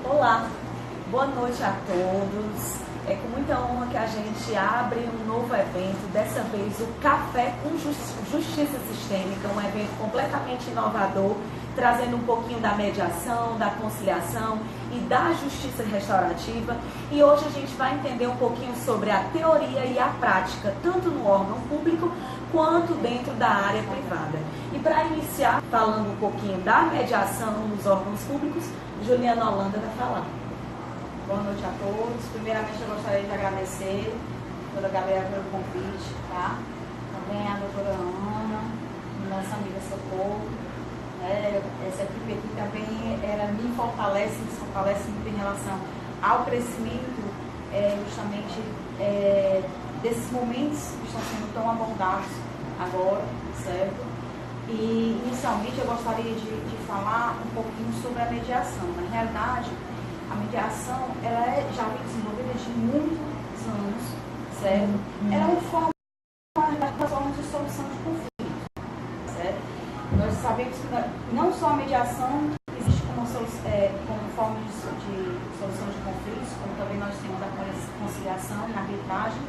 Olá, boa noite a todos. É com muita honra que a gente abre um novo evento, dessa vez o Café com Justiça Sistêmica, um evento completamente inovador, trazendo um pouquinho da mediação, da conciliação e da justiça restaurativa. E hoje a gente vai entender um pouquinho sobre a teoria e a prática, tanto no órgão público quanto dentro da área privada. E para iniciar, falando um pouquinho da mediação nos órgãos públicos, Juliana Holanda vai falar. Boa noite a todos. Primeiramente, eu gostaria de agradecer a doutora Gabriela pelo convite, tá? Também a doutora Ana, nossa amiga Socorro. Essa equipe aqui também me fortalece muito em relação ao crescimento, justamente desses momentos que estão sendo tão abordados agora, certo? E, inicialmente, eu gostaria de falar um pouquinho sobre a mediação. Na realidade, a mediação, ela já vem desenvolvida de muitos anos, certo? Ela é uma forma de solução de conflito, certo? Nós sabemos que não só a mediação existe como forma de solução de conflitos, como também nós temos a conciliação e a arbitragem,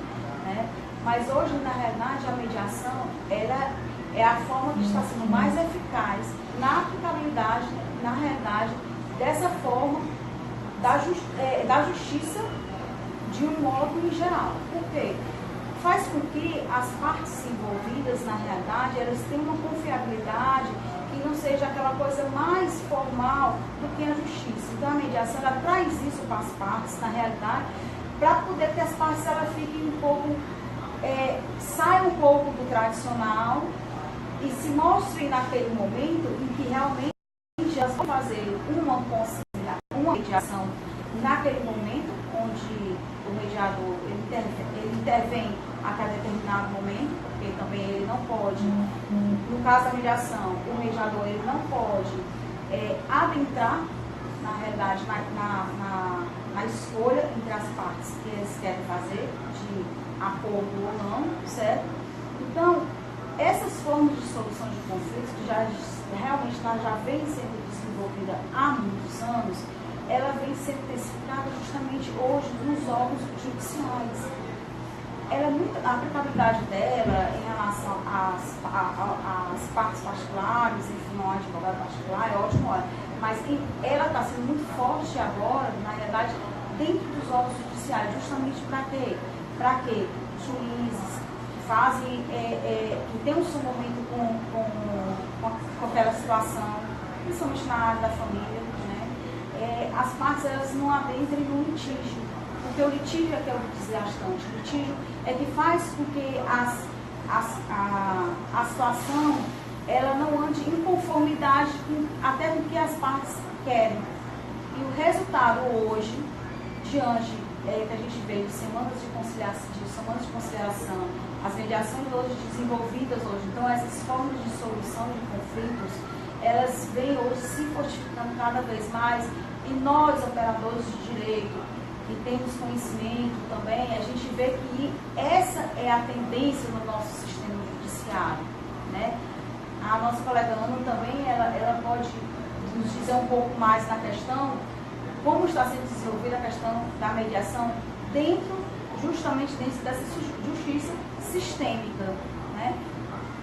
né? Mas hoje, na realidade, a mediação, ela é a forma que está sendo mais eficaz na aplicabilidade, na realidade, dessa forma da justiça de um modo em geral. Por quê? Faz com que as partes envolvidas, na realidade, elas tenham uma confiabilidade que não seja aquela coisa mais formal do que a justiça. Então, a mediação, ela traz isso para as partes, na realidade, para poder que as partes elas fiquem um pouco, saiam um pouco do tradicional e se mostrem naquele momento em que realmente elas vão fazer uma mediação naquele momento, onde o mediador ele intervém a cada determinado momento, porque também ele não pode, no caso da mediação, o mediador ele não pode adentrar, na realidade, na escolha entre as partes que eles querem fazer, de acordo ou não, certo? Então, essas formas de solução de conflitos, que realmente já vem sendo desenvolvida há muitos anos, ela vem sendo intensificada justamente hoje nos órgãos judiciais. A aplicabilidade dela em relação às partes particulares, enfim, um advogado particular é ótimo, mas ela está sendo muito forte agora, na realidade, dentro dos órgãos judiciais, justamente para quê? Para que juízes que tem um momento com aquela situação, principalmente na área da família, né? As partes elas não adentrem no litígio, porque o litígio é que é o desgastante. O litígio é que faz com que a situação ela não ande em conformidade até com o que as partes querem. E o resultado hoje, diante que a gente vê de semanas de conciliação, as mediações hoje desenvolvidas hoje, então essas formas de solução de conflitos, elas vêm hoje se fortificando cada vez mais, e nós, operadores de direito, que temos conhecimento também, a gente vê que essa é a tendência no nosso sistema judiciário, né? A nossa colega Ana também, ela pode nos dizer um pouco mais na questão, como está sendo desenvolvida a questão da mediação justamente dentro dessa justiça sistêmica, né?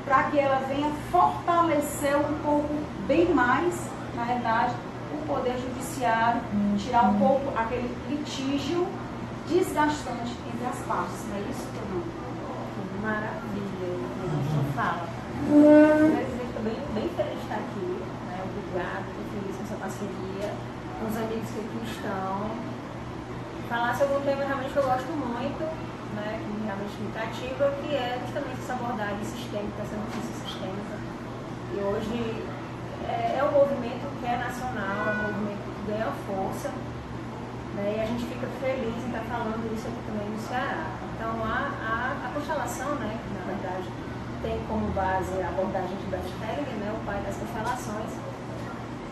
Para que ela venha fortalecer um pouco bem mais, na realidade, o poder judiciário, tirar um pouco aquele litígio desgastante entre as partes, não é isso, Tonão? Maravilha, não fala. Estou bem feliz de estar aqui, né? Obrigada, estou feliz com essa parceria, com os amigos que aqui estão. Falar sobre um tema realmente que eu gosto muito, né, que realmente me cativa, que é justamente essa abordagem sistêmica, essa justiça sistêmica. E hoje é um movimento que é nacional, é um movimento que ganha força, né, e a gente fica feliz em estar falando isso aqui também no Ceará. Então, a constelação, né, que na verdade tem como base a abordagem de Bert Hellinger, né, o pai das constelações,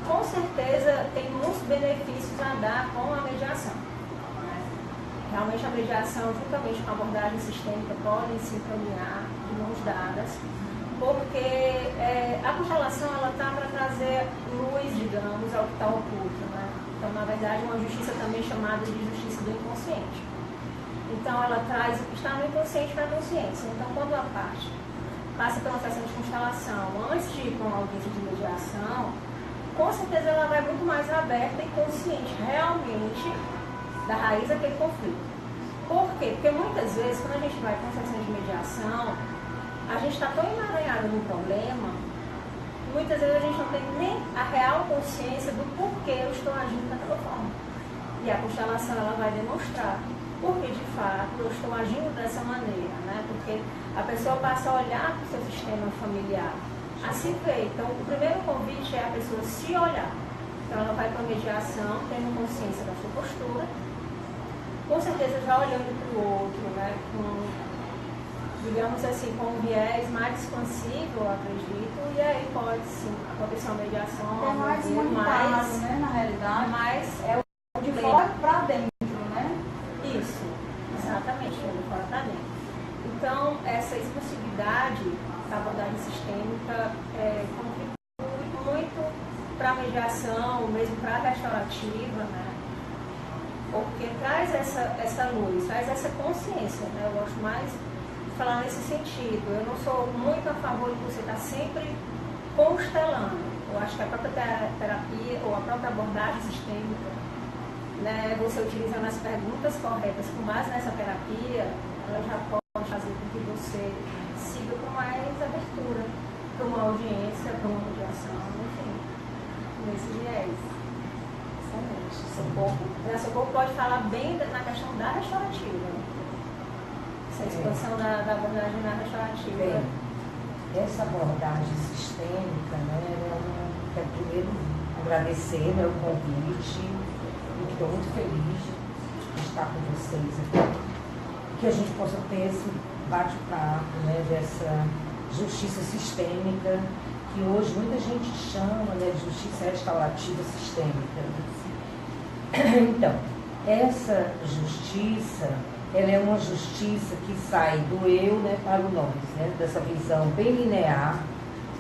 com certeza tem muitos benefícios a dar com a mediação. Realmente a mediação, juntamente com a abordagem sistêmica, podem se encaminhar de mãos dadas, porque a constelação está para trazer luz, digamos, ao que está oculto, né? Então, na verdade, uma justiça também chamada de justiça do inconsciente. Então, ela traz o que está no inconsciente para a consciência. Então, quando a parte passa pela sessão de constelação, antes de ir para uma audiência de mediação, com certeza ela vai muito mais aberta e consciente realmente da raiz daquele conflito. Por quê? Porque muitas vezes, quando a gente vai para uma sessão de mediação, a gente está tão emaranhado no problema, muitas vezes a gente não tem nem a real consciência do porquê eu estou agindo daquela forma. E a constelação ela vai demonstrar porque de fato eu estou agindo dessa maneira, né? Porque a pessoa passa a olhar para o seu sistema familiar, a se ver. Então, o primeiro convite é a pessoa se olhar. Então, ela vai para a mediação, tendo consciência da sua postura, com certeza já olhando para o outro, né? Com, digamos assim, com um viés mais expansivo, eu acredito, e aí pode sim acontecer uma mediação, é mais humanizado, né? Na realidade, mas é o de fora para dentro, né? Isso, exatamente, de fora para dentro. Então, essa expansividade da abordagem sistêmica contribui muito para a mediação, mesmo para a restaurativa, né? Porque traz essa luz, traz essa consciência, né? Eu gosto mais de falar nesse sentido. Eu não sou muito a favor de você estar sempre constelando. Eu acho que a própria terapia ou a própria abordagem sistêmica, né, você utilizando as perguntas corretas com base nessa terapia, ela já pode fazer com que você siga com mais abertura para uma audiência, para uma mediação, enfim, nesse viés. Socorro pode falar bem na questão da restaurativa. Essa expansão da abordagem na restaurativa. Bem, essa abordagem sistêmica, né, eu quero primeiro agradecer, né, o convite, e estou muito feliz de estar com vocês aqui, que a gente possa ter esse bate-papo, né, dessa justiça sistêmica, que hoje muita gente chama, né, de justiça restaurativa sistêmica. Então, essa justiça, ela é uma justiça que sai do eu, né, para o nós, né, dessa visão bem linear,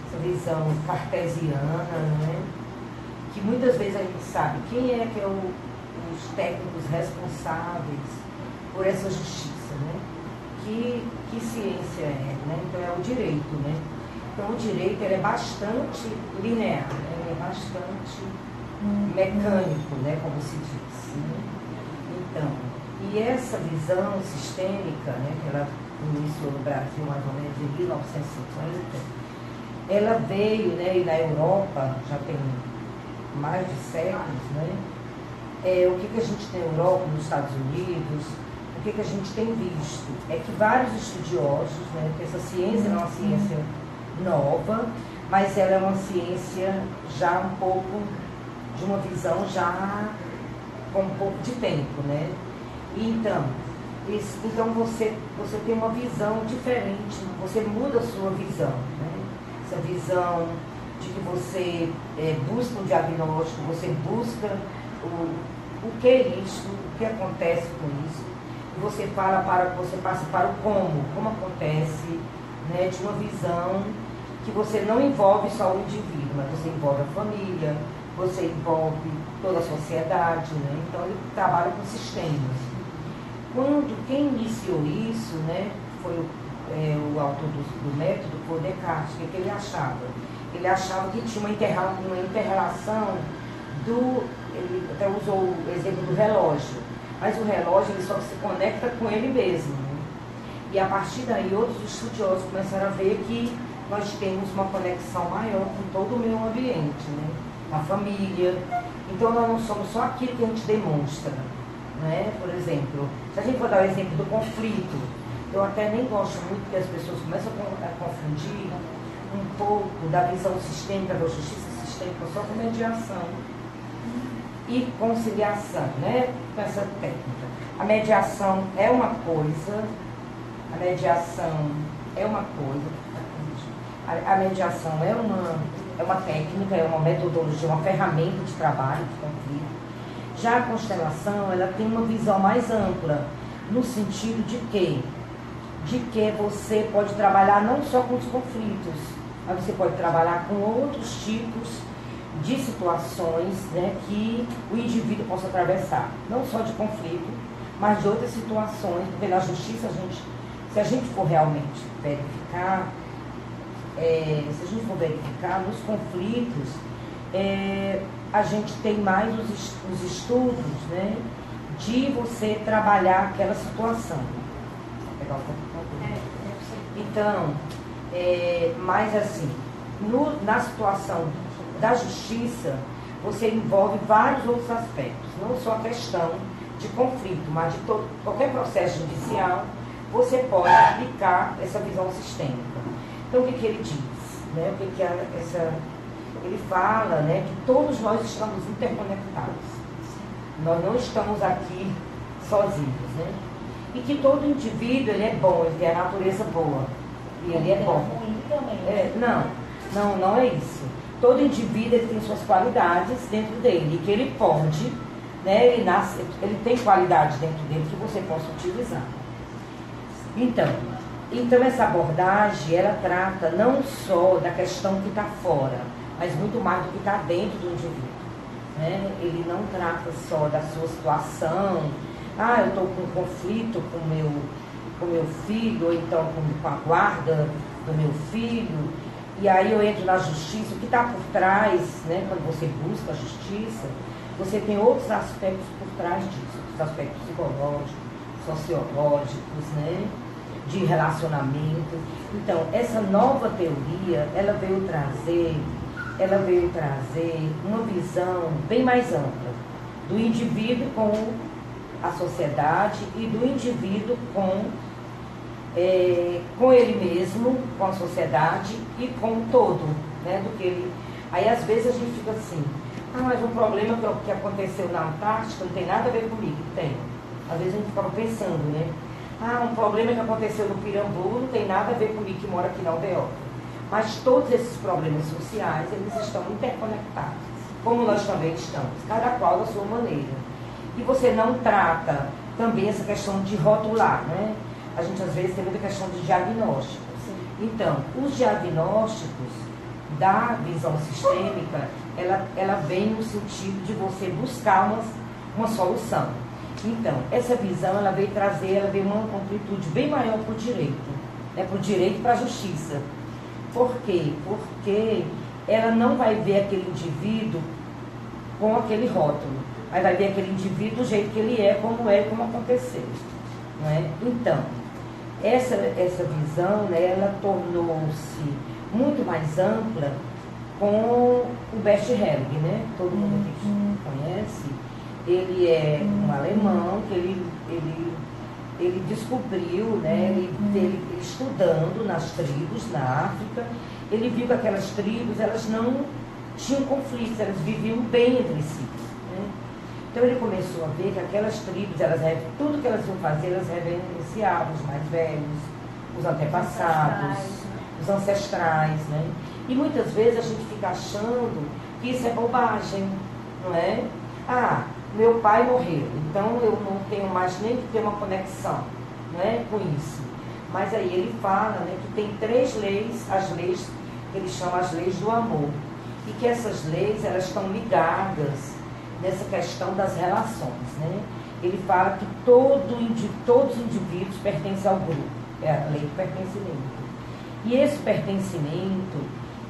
essa visão cartesiana, né, que muitas vezes a gente sabe quem é que é os técnicos responsáveis por essa justiça, né? Que ciência é, né? Então é o direito, né? Então o direito ele é bastante linear, né? Ele é bastante mecânico, né? Como se diz, né? Então, e essa visão sistêmica, né? Que ela iniciou no Brasil mais ou menos em 1950, ela veio, né? E na Europa já tem mais de séculos, né? O que a gente tem na Europa, nos Estados Unidos, o que a gente tem visto é que vários estudiosos, né, que essa ciência não é uma ciência nova, mas ela é uma ciência já um pouco, de uma visão já com um pouco de tempo, né? E então você tem uma visão diferente, você muda a sua visão, né? Essa visão de que você busca um diagnóstico, você busca o que é isso, o que acontece com isso, e você passa para o como acontece, né, de uma visão que você não envolve só o indivíduo, mas você envolve a família, você envolve toda a sociedade, né? Então ele trabalha com sistemas. Quem iniciou isso, né, foi o autor do método, foi o Descartes. O que ele achava? Ele achava que tinha uma inter-relação ele até usou o exemplo do relógio, mas o relógio ele só se conecta com ele mesmo, né? E a partir daí outros estudiosos começaram a ver que nós temos uma conexão maior com todo o meio ambiente, né? A família. Então nós não somos só aquilo que a gente demonstra, né? Por exemplo, se a gente for dar o exemplo do conflito, eu até nem gosto muito que as pessoas começam a confundir um pouco da visão sistêmica, da justiça sistêmica só com mediação e conciliação, né? Com essa técnica. A mediação é uma coisa, a mediação é uma técnica, é uma metodologia, uma ferramenta de trabalho, de conflito. Já a constelação, ela tem uma visão mais ampla, no sentido de que você pode trabalhar não só com os conflitos, mas você pode trabalhar com outros tipos de situações, né, que o indivíduo possa atravessar, não só de conflito, mas de outras situações, porque na justiça, se a gente for realmente verificar, nos conflitos, a gente tem mais os estudos, né, de você trabalhar aquela situação. Vou pegar o computador. Então, mas assim, na situação da justiça, você envolve vários outros aspectos, não só a questão de conflito, mas de qualquer processo judicial, você pode aplicar essa visão sistêmica. Então, o que ele diz? Né? Ele fala, né, que todos nós estamos interconectados. Nós não estamos aqui sozinhos, né? E que todo indivíduo, ele é bom, ele tem a natureza boa. E ele é bom. Não é isso. Todo indivíduo, ele tem suas qualidades dentro dele, e que ele pode, né, ele tem qualidades dentro dele que você possa utilizar. Então essa abordagem, ela trata não só da questão que está fora, mas muito mais do que está dentro do indivíduo. Né? Ele não trata só da sua situação, eu estou com um conflito com meu filho, ou então com a guarda do meu filho, e aí eu entro na justiça. O que está por trás, né, quando você busca a justiça, você tem outros aspectos por trás disso, os aspectos psicológicos, sociológicos, né, de relacionamento. Então, essa nova teoria, ela veio trazer uma visão bem mais ampla do indivíduo com a sociedade e do indivíduo com ele mesmo, com a sociedade e com o todo, né, do que ele... Aí às vezes a gente fica assim, mas um problema que aconteceu na Antártica não tem nada a ver comigo. Tem. Às vezes a gente fica pensando, né? Um problema que aconteceu no Pirambu não tem nada a ver comigo que mora aqui na Aldeota. Mas todos esses problemas sociais, eles estão interconectados, como nós também estamos, cada qual da sua maneira. E você não trata também essa questão de rotular, né? A gente às vezes tem muita questão de diagnóstico. Então, os diagnósticos da visão sistêmica, ela vem no sentido de você buscar uma solução. Então, essa visão, ela veio uma amplitude bem maior para o direito, né? Para o direito e para a justiça. Por quê? Porque ela não vai ver aquele indivíduo com aquele rótulo, mas vai ver aquele indivíduo do jeito que ele é, como aconteceu. Não é? Então, essa visão, né, ela tornou-se muito mais ampla com o Bert Helling, né? Todo mundo aqui conhece. Ele é um alemão que ele descobriu, né, ele estudando nas tribos na África, ele viu que aquelas tribos, elas não tinham conflitos, elas viviam bem entre si. Né? Então ele começou a ver que aquelas tribos, tudo que elas iam fazer, elas reverenciavam os mais velhos, os antepassados, os ancestrais. Né? E muitas vezes a gente fica achando que isso é bobagem, não é? Meu pai morreu, então eu não tenho mais nem que ter uma conexão, não é, com isso. Mas aí ele fala, né, que tem 3 leis, as leis que ele chama as leis do amor, e que essas leis, elas estão ligadas nessa questão das relações. Né? Ele fala que todos os indivíduos pertencem ao grupo, é a lei do pertencimento. E esse pertencimento,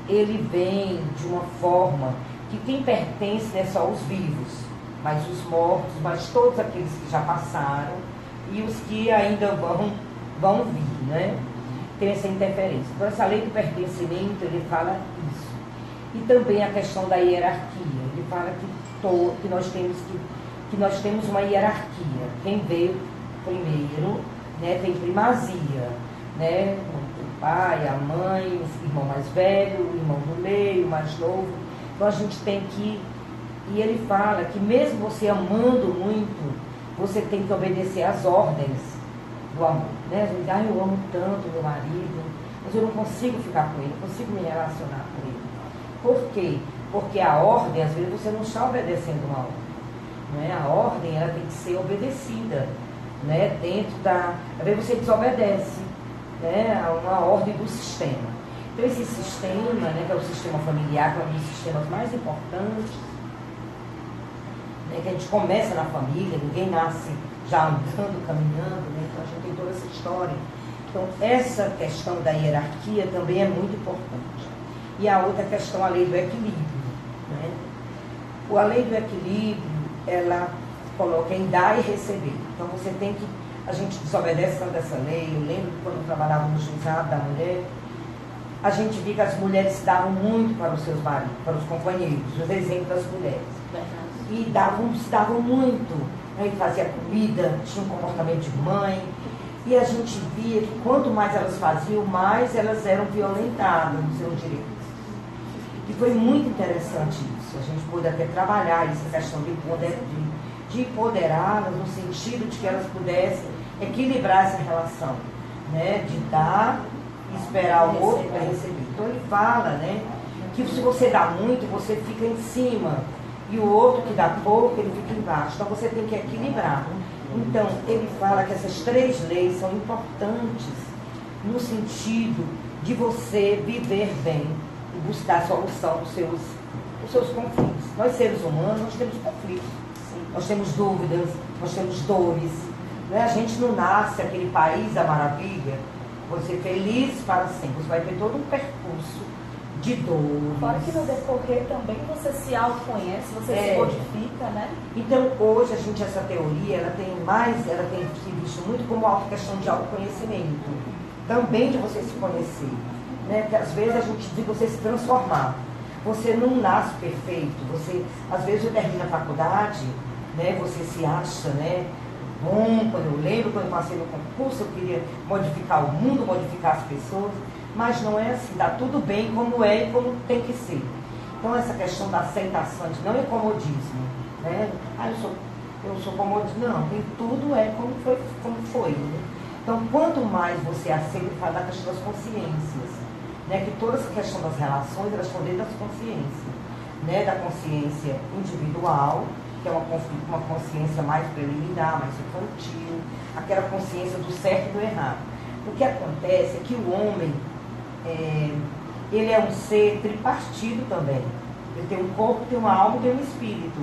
ele vem de uma forma que quem pertence não é só os vivos, mas os mortos, mas todos aqueles que já passaram e os que ainda vão vir, né? Tem essa interferência. Então, essa lei do pertencimento, ele fala isso. E também a questão da hierarquia. Ele fala que nós temos uma hierarquia. Quem veio primeiro, né, tem primazia, né? O pai, a mãe, o irmão mais velho, o irmão do meio, o mais novo. Então, a gente tem que... E ele fala que mesmo você amando muito, você tem que obedecer às ordens do amor. Né? A gente eu amo tanto meu marido, mas eu não consigo ficar com ele, não consigo me relacionar com ele. Por quê? Porque a ordem, às vezes, você não está obedecendo uma ordem. Não é? A ordem, ela tem que ser obedecida. Né? Às vezes você desobedece, né, a uma ordem do sistema. Então esse sistema, né, que é o sistema familiar, que é um dos sistemas mais importantes, né, que a gente começa na família, ninguém nasce já andando, caminhando, né, então a gente tem toda essa história. Então essa questão da hierarquia também é muito importante. E a outra questão, a lei do equilíbrio. Né? A lei do equilíbrio, ela coloca em dar e receber. Então você tem que, a gente desobedece tanto essa lei. Eu lembro que quando eu trabalhava no juizado da mulher, a gente via que as mulheres se davam muito para os seus maridos, para os companheiros, os exemplos das mulheres. E se davam muito, né? E fazia comida, tinha um comportamento de mãe. E a gente via que quanto mais elas faziam, mais elas eram violentadas nos seus direitos. E foi muito interessante isso. A gente pôde até trabalhar essa questão de empoderá-las no sentido de que elas pudessem equilibrar essa relação, né? De dar e esperar o outro para receber. Então ele fala, né, que se você dá muito, você fica em cima. E o outro que dá pouco, ele fica embaixo. Então você tem que equilibrar. Então ele fala que essas 3 leis são importantes no sentido de você viver bem e buscar a solução dos seus conflitos. Nós seres humanos, nós temos conflitos. Nós temos dúvidas, nós temos dores. Né? A gente não nasce aquele país da maravilha, você feliz para sempre. Você vai ter todo um percurso de dores. Fora que no decorrer também você se autoconhece, você se modifica, né? Então hoje essa teoria, ela tem se visto muito como uma questão de autoconhecimento. Também de você se conhecer. Né? Porque às vezes a gente diz você se transformar. Você não nasce perfeito. Às vezes você termina a faculdade, né? Você se acha, né, bom. Quando eu passei no concurso, eu queria modificar o mundo, modificar as pessoas, mas não é assim, dá tudo bem como é e como tem que ser. Então essa questão da aceitação, não é comodismo, né? Eu sou comodismo, não, tem tudo é como foi. Né? Então quanto mais você aceita, fala da questão das consciências, né? Que toda essa questão das relações, elas estão dentro das consciências, né? Da consciência individual, que é uma consciência mais preliminar, mais infantil, aquela consciência do certo e do errado. O que acontece é que o homem, ele é um ser tripartido também. Ele tem um corpo, tem uma alma e tem um espírito.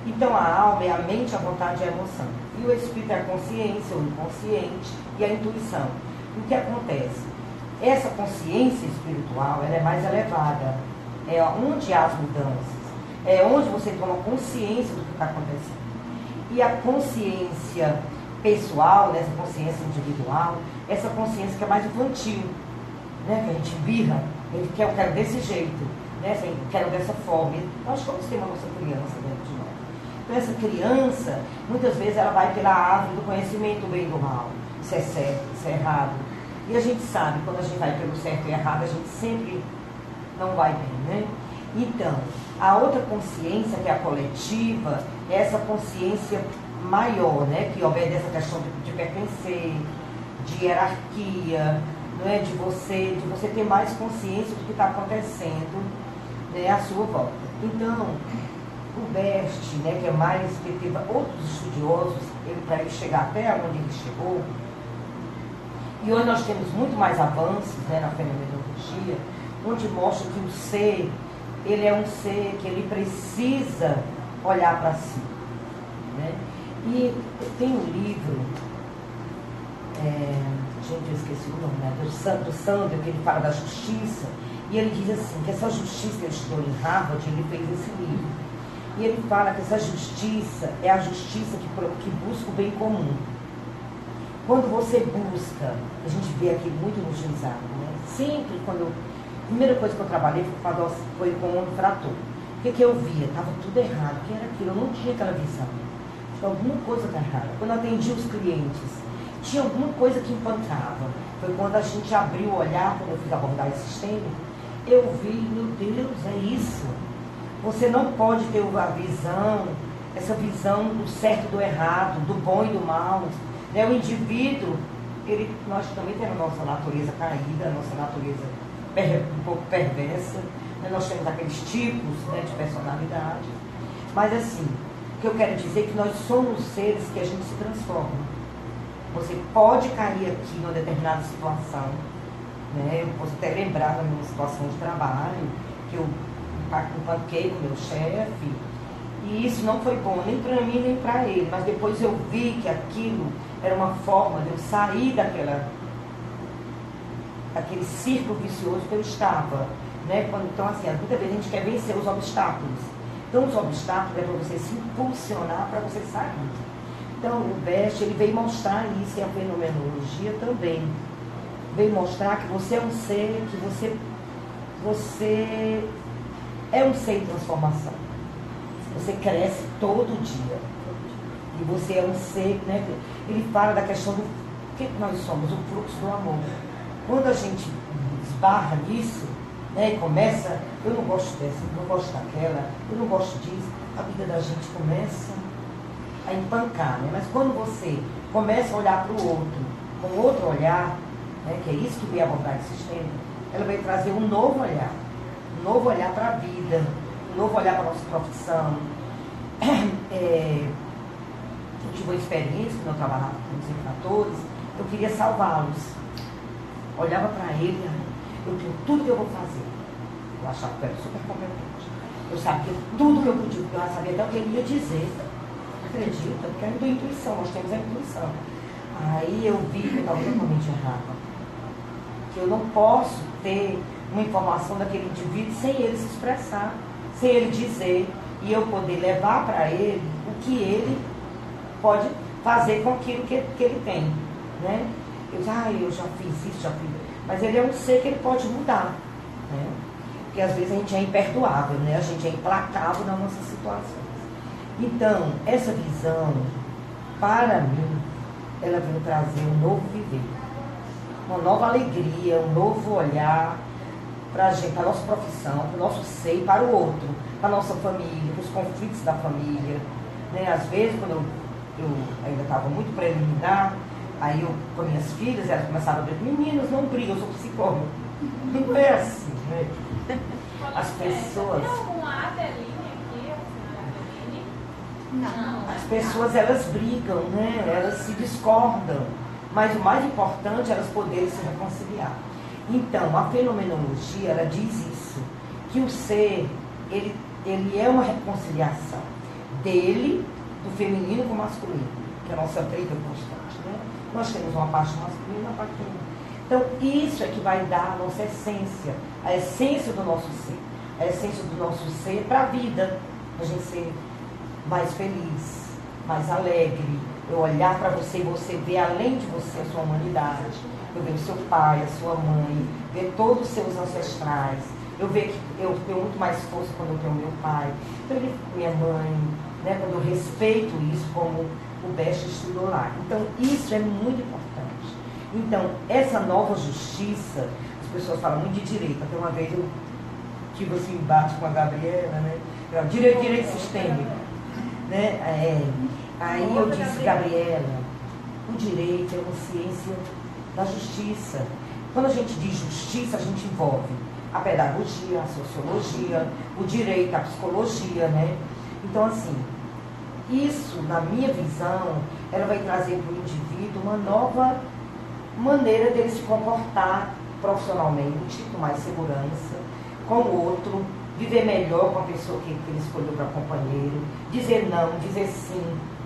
Então a alma é a mente, a vontade e a emoção. E o espírito é a consciência, o inconsciente e a intuição. O que acontece? Essa consciência espiritual, ela é mais elevada. É onde há as mudanças. É onde você toma consciência do que está acontecendo. E a consciência pessoal, né, essa consciência individual, essa consciência que é mais infantil, né, que a gente birra, ele quer, eu quero desse jeito, né, assim, eu quero dessa forma. Nós todos temos a nossa criança dentro de nós. Então essa criança, muitas vezes ela vai pela árvore do conhecimento do bem e do mal, se é certo, se é errado. E a gente sabe, quando a gente vai pelo certo e errado, a gente sempre não vai bem, né? Então, a outra consciência, que é a coletiva, é essa consciência maior, né? Que obedece a questão de pertencer, de hierarquia, não é? de você ter mais consciência do que está acontecendo, né? À sua volta. Então, o Bert, né? que teve outros estudiosos, para ele chegar até onde ele chegou, e hoje nós temos muito mais avanços, né, na fenomenologia, onde mostra que o ser, ele é um ser que ele precisa olhar para si. Né? E tem um livro, gente, eu esqueci o nome, né? do Sandel, que ele fala da justiça, e ele diz assim, que essa justiça que ele estudou em Harvard, ele fez esse livro. E ele fala que essa justiça é a justiça que busca o bem comum. Quando você busca, a gente vê aqui muito no juizado, né? Sempre a primeira coisa que eu trabalhei foi com o infrator. O que eu via? Estava tudo errado. O que era aquilo? Eu não tinha aquela visão. Tinha alguma coisa que errada. Quando eu atendi os clientes, tinha alguma coisa que empancava. Foi quando a gente abriu o olhar, quando eu fiz a abordagem sistêmica, eu vi, meu Deus, é isso. Você não pode ter essa visão do certo e do errado, do bom e do mal. Né? O indivíduo, nós também temos a nossa natureza caída, a nossa natureza um pouco perversa, né? Nós temos aqueles tipos, né, de personalidade. Mas assim, o que eu quero dizer é que nós somos seres que a gente se transforma. Você pode cair aqui numa determinada situação, né? Eu posso até lembrar da minha situação de trabalho, que eu empanquei com o meu chefe, e isso não foi bom nem para mim nem para ele, mas depois eu vi que aquilo era uma forma de eu sair daquele círculo vicioso que eu estava, né? Então, assim, muitas vezes a gente quer vencer os obstáculos. Então, os obstáculos é para você se impulsionar para você sair. Então, o Best, ele veio mostrar isso, e a fenomenologia também. Veio mostrar que você é um ser, que você é um ser em transformação. Você cresce todo dia. E você é um ser, né? Ele fala da questão do que nós somos, o fluxo do amor. Quando a gente esbarra nisso, né, e começa, eu não gosto dessa, eu não gosto daquela, eu não gosto disso, a vida da gente começa a empancar, né? Mas quando você começa a olhar para o outro, com outro olhar, né, que é isso que vem a abordagem sistêmica, ela vai trazer um novo olhar para a vida, um novo olhar para a nossa profissão. Eu tive uma experiência quando eu trabalhava com os infratores, eu queria salvá-los. Olhava para ele, eu tenho tudo que eu vou fazer. Eu achava que eu era super competente. Eu sabia tudo que eu podia, eu já sabia até o que ele ia dizer. Acredita? Porque é a intuição, nós temos a intuição. Aí eu vi que eu estava totalmente errada. Que eu não posso ter uma informação daquele indivíduo sem ele se expressar, sem ele dizer, e eu poder levar para ele o que ele pode fazer com aquilo que ele tem, né? Eu já fiz isso, já fiz. Mas ele é um ser que ele pode mudar, né? Porque às vezes a gente é imperdoável, né? A gente é implacável nas nossas situações. Então, essa visão, para mim, ela veio trazer um novo viver, uma nova alegria, um novo olhar para a gente, para a nossa profissão, para o nosso ser e para o outro, para a nossa família, para os conflitos da família, né? Às vezes, quando eu ainda estava muito preliminar, aí eu, com minhas filhas, elas começaram a dizer, meninas, não brigam, eu sou psicóloga. Não é assim, né? As pessoas... Tem alguma Adeline aqui? Não. As pessoas, elas brigam, né? Elas se discordam. Mas o mais importante é elas poderem se reconciliar. Então, a fenomenologia, ela diz isso, que o ser, ele é uma reconciliação dele, do feminino com o masculino, que é a nossa briga constante, né? Nós temos uma parte masculina e uma parte feminina. Então, isso é que vai dar a nossa essência, a essência do nosso ser. A essência do nosso ser para a vida. A gente ser mais feliz, mais alegre. Eu olhar para você e você ver além de você a sua humanidade. Eu ver o seu pai, a sua mãe, ver todos os seus ancestrais. Eu ver que eu tenho muito mais força quando eu tenho meu pai, então, minha mãe, né? Quando eu respeito isso, como o Best estudou lá. Então, isso é muito importante. Então, essa nova justiça, as pessoas falam muito de direito. Até uma vez eu tive assim, embate com a Gabriela, né? Direito sistêmico. Né? Aí eu disse, Gabriela, o direito é uma ciência da justiça. Quando a gente diz justiça, a gente envolve a pedagogia, a sociologia, o direito, a psicologia, né? Então, assim, isso, na minha visão, ela vai trazer para o indivíduo uma nova maneira dele se comportar profissionalmente, com mais segurança, com o outro, viver melhor com a pessoa que ele escolheu para companheiro, dizer não, dizer sim,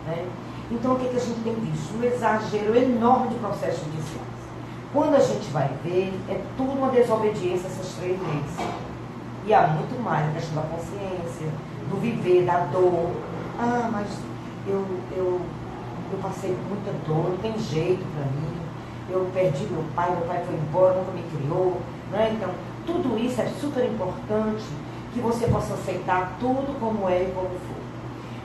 né? Então, o que a gente tem visto? Um exagero enorme de processos judiciais. Quando a gente vai ver, é tudo uma desobediência a essas 3 leis. E há muito mais a questão da consciência, do viver, da dor. Ah, mas eu passei muita dor, não tem jeito para mim. Eu perdi meu pai foi embora, nunca me criou. Né? Então, tudo isso é super importante, que você possa aceitar tudo como é e como for.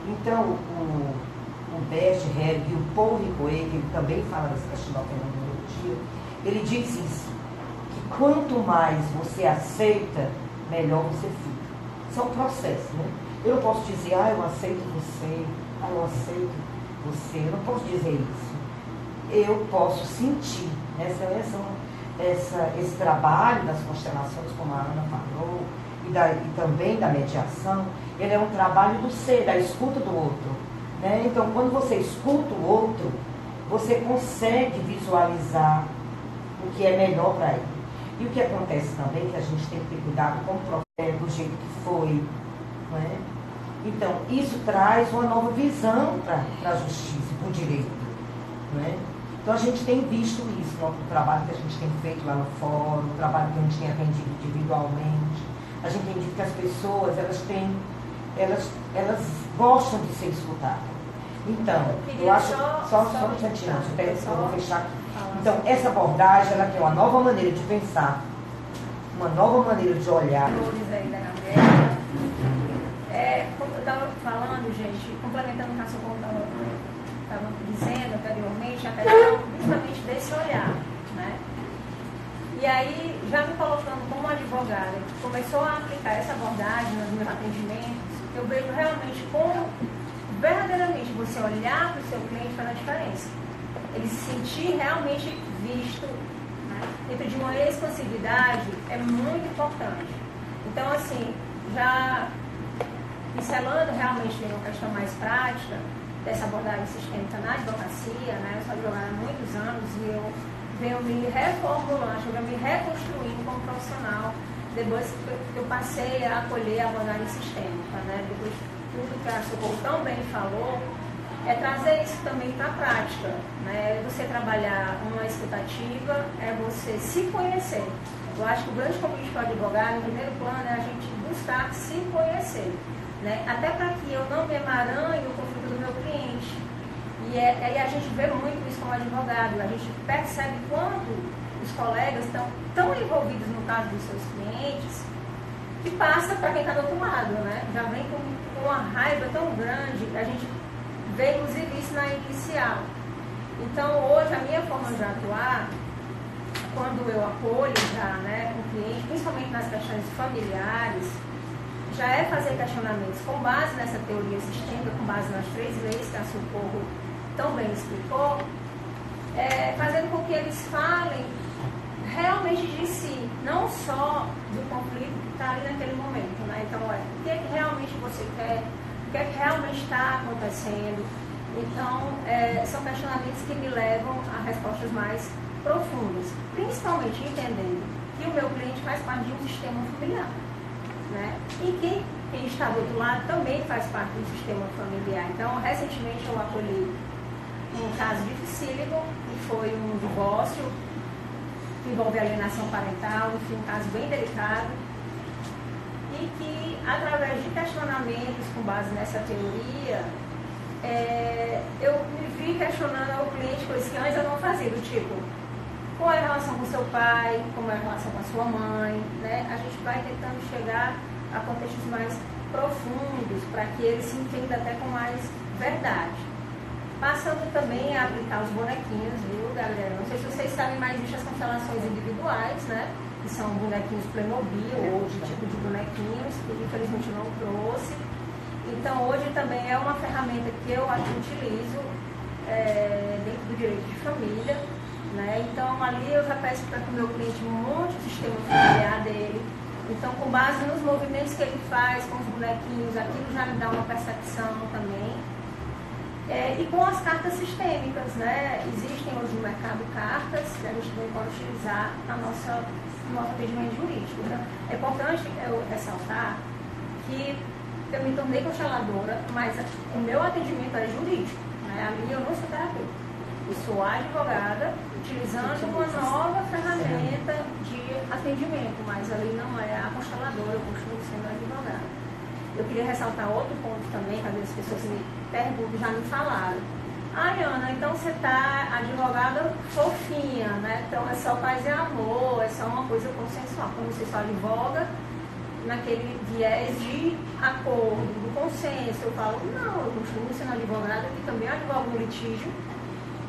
Então, o Bert Hellinger e o Paul Ricoeur, que ele também fala dessa questão da fenomenologia, ele diz isso, que quanto mais você aceita, melhor você fica. Isso é um processo, né? Eu não posso dizer, eu aceito você, eu aceito você, eu não posso dizer isso. Eu posso sentir, esse trabalho das constelações, como a Ana falou, e também da mediação, ele é um trabalho do ser, da escuta do outro. Né? Então, quando você escuta o outro, você consegue visualizar o que é melhor para ele. E o que acontece também é que a gente tem que ter cuidado com o processo, do jeito que foi, não é? Então, isso traz uma nova visão para a justiça, para o direito, não é? Então, a gente tem visto isso no trabalho que a gente tem feito lá no fórum, no trabalho que a gente tem atendido individualmente. A gente tem visto que as pessoas, elas gostam de ser escutadas. Então, eu acho, só um instantinho, eu vou fechar aqui. Então, essa abordagem, ela tem uma nova maneira de pensar, uma nova maneira de olhar. Como eu estava falando, gente, complementando o que a senhora estava dizendo anteriormente, a questão justamente desse olhar, né? E aí, já me colocando como advogada, que começou a aplicar essa abordagem nos meus atendimentos, eu vejo realmente como verdadeiramente você olhar para o seu cliente faz a diferença. Ele se sentir realmente visto, né, dentro de uma expansividade é muito importante. Então, assim, já pincelando realmente em uma questão mais prática dessa abordagem sistêmica na advocacia, né, eu sou advogada há muitos anos e eu venho me reformulando, eu venho me reconstruindo como profissional depois que eu passei a acolher a abordagem sistêmica, né, depois de tudo que a Socorro tão bem falou, é trazer isso também para a prática, né? Você trabalhar uma escutativa, é você se conhecer. Eu acho que o grande convite para o advogado, no primeiro plano, é a gente buscar se conhecer, né? Até para que eu não me emaranhe o conflito do meu cliente. E aí a gente vê muito isso como advogado, a gente percebe quando os colegas estão tão envolvidos no caso dos seus clientes, que passa para quem está do outro lado, né? Já vem com uma raiva tão grande, a gente vê inclusive isso na inicial. Então hoje a minha forma de atuar, quando eu acolho já, né, o cliente, principalmente nas questões familiares, já é fazer questionamentos com base nessa teoria sistêmica, com base nas 3 leis que a Socorro tão bem explicou, fazendo com que eles falem realmente de si, não só do conflito que está ali naquele momento, né? Então, o que é que realmente você quer, o que é que realmente está acontecendo. Então, são questionamentos que me levam a respostas mais profundas, principalmente entendendo que o meu cliente faz parte de um sistema familiar, né? E que quem está do outro lado também faz parte do sistema familiar. Então, recentemente eu acolhi um caso dificílimo, que foi um divórcio, que envolve alienação parental, enfim, um caso bem delicado, e que, através de questionamentos com base nessa teoria, eu me vi questionando ao cliente coisas que antes eu não fazia, do tipo, qual é a relação com seu pai, como é a relação com a sua mãe, né? A gente vai tentando chegar a contextos mais profundos, para que ele se entenda até com mais verdade. Passando também a aplicar os bonequinhos, viu, galera? Não sei se vocês sabem, mas existem as constelações individuais, né? Que são bonequinhos Playmobil, outro tipo de bonequinhos, que infelizmente eu não trouxe. Então, hoje também é uma ferramenta que eu utilizo dentro do direito de família, né? Então, ali eu já peço para que o meu cliente monte o sistema familiar dele. Então, com base nos movimentos que ele faz com os bonequinhos, aquilo já me dá uma percepção também. E com as cartas sistêmicas, né? Existem hoje no mercado cartas que a gente também pode utilizar no nosso atendimento jurídico. Então, é importante eu ressaltar que eu me tornei consteladora, mas o meu atendimento é jurídico, né? Ali eu não sou terapeuta. Eu sou advogada, utilizando uma nova ferramenta de atendimento, mas ali não é a consteladora, eu continuo sendo advogada. Eu queria ressaltar outro ponto também, que às vezes as pessoas me perguntam, já me falaram. Ai, Ana, então você está advogada fofinha, né? Então é só paz e amor, é só uma coisa consensual. Quando você só advoga naquele viés de acordo, do consenso, eu falo, não, eu continuo sendo advogada e também advogo no litígio,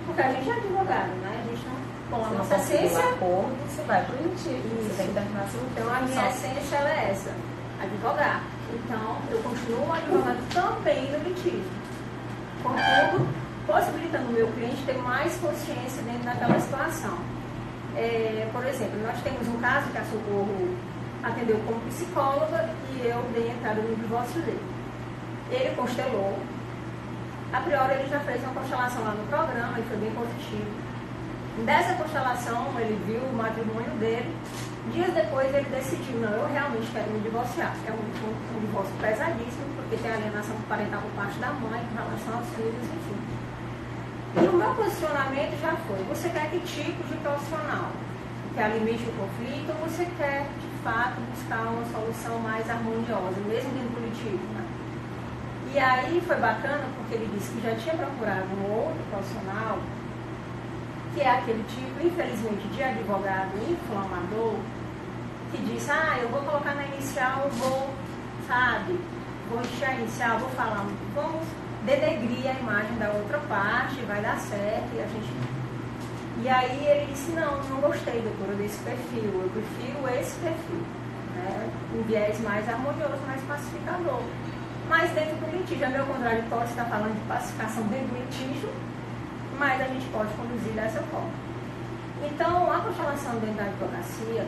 porque a gente é advogado, né? A gente não, com a nossa essência... acordo, você vai para o litígio, você tem que terminar seu Então a minha essência ela é essa, advogar. Então, eu continuo advogando também no litígio. Contudo, possibilitando o meu cliente ter mais consciência dentro daquela situação. Por exemplo, nós temos um caso que a Socorro atendeu como psicóloga e eu dei entrada no divórcio dele. Ele constelou. A priori, ele já fez uma constelação lá no programa e foi bem positivo. Dessa constelação, ele viu o matrimônio dele Dias depois ele decidiu, não, eu realmente quero me divorciar. É um divórcio pesadíssimo, porque tem alienação parental por parte da mãe com relação aos filhos, enfim. E o meu posicionamento já foi, você quer que tipo de profissional? Que alimente o conflito ou você quer, de fato, buscar uma solução mais harmoniosa, mesmo dentro do litígio, né? E aí foi bacana porque ele disse que já tinha procurado um outro profissional, que é aquele tipo, infelizmente, de advogado inflamador, que diz, eu vou colocar na inicial, vou encher a inicial, vou falar, vamos denegrir a imagem da outra parte, vai dar certo, e aí ele disse, não gostei, doutora, desse perfil, eu prefiro esse perfil, né? Um viés mais harmonioso, mais pacificador. Mas dentro do litígio, é meio contraditório, você está falando de pacificação dentro do litígio, mas a gente pode conduzir dessa forma. Então, a constelação dentro da advocacia,